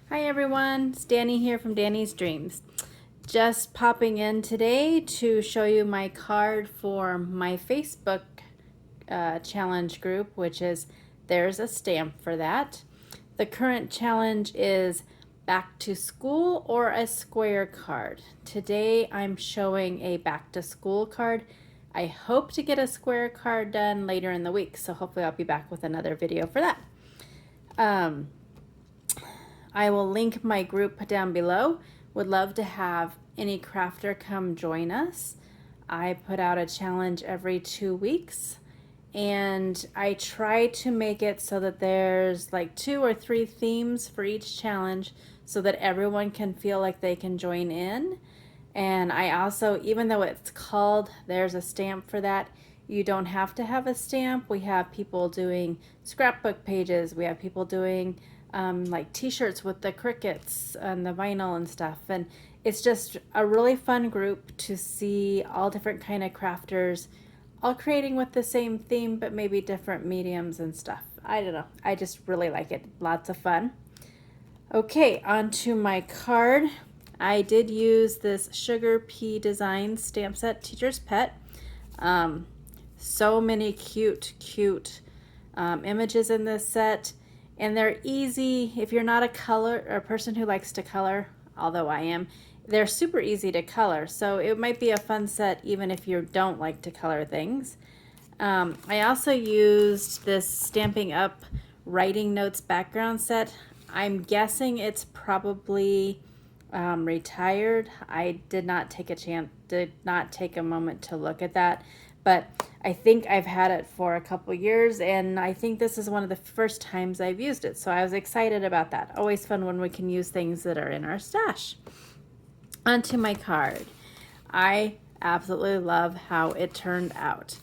Hi everyone, it's Danny here from Danny's Dreams. Just popping in today to show you my card for my Facebook challenge group, which is there's a stamp for that. The current challenge is back to school or a square card. Today I'm showing a back to school card. I hope to get a square card done later in the week, so hopefully I'll be back with another video for that. I will link my group down below. Would love to have any crafter come join us. I put out a challenge every 2 weeks, and I try to make it so that there's like 2 or 3 themes for each challenge so that everyone can feel like they can join in. And I also, even though it's called there's a stamp for that, you don't have to have a stamp. We have people doing scrapbook pages. We have people doing like t-shirts with the crickets and the vinyl and stuff, and it's just a really fun group to see all different kind of crafters all creating with the same theme but maybe different mediums and stuff. I don't know, I just really like it. Lots of fun. Okay, on to my card. I did use this SugarPea design stamp set, Teacher's Pet. So many cute images in this set. And they're easy if you're not a person who likes to color, although I am. They're super easy to color, so it might be a fun set even if you don't like to color things. I also used this Stampin' Up! Writing Notes background set. I'm guessing it's probably retired. I did not take a moment to look at that, but I think I've had it for a couple years, and I think this is one of the first times I've used it, so I was excited about that. Always fun when we can use things that are in our stash. Onto my card. I absolutely love how it turned out.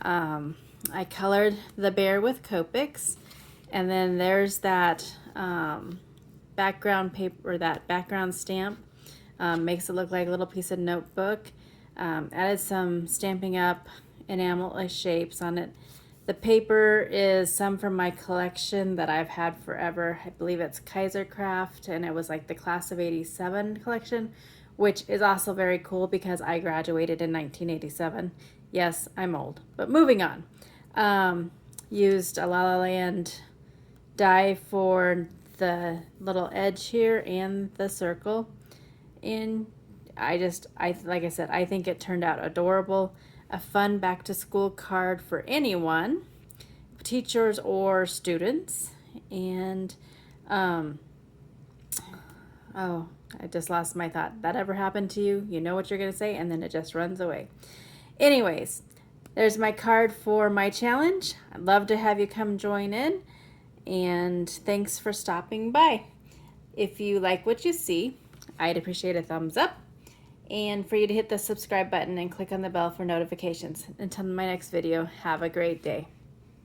I colored the bear with Copics, and then there's that background paper, or that background stamp. Makes it look like a little piece of notebook. Added some Stampin' Up! Enamel shapes on it. The paper is some from my collection that I've had forever. I believe it's Kaiser Craft, and it was like the class of '87 collection, which is also very cool because I graduated in 1987. Yes, I'm old, but moving on. Used a La La Land die for the little edge here and the circle. And like I said, I think it turned out adorable. A fun back to school card for anyone, teachers or students. And oh, I just lost my thought. That ever happened to you? You know what you're gonna say and then it just runs away. Anyways, there's my card for my challenge. I'd love to have you come join in, and thanks for stopping by. If you like what you see, I'd appreciate a thumbs up, and for you to hit the subscribe button and click on the bell for notifications. Until my next video, have a great day.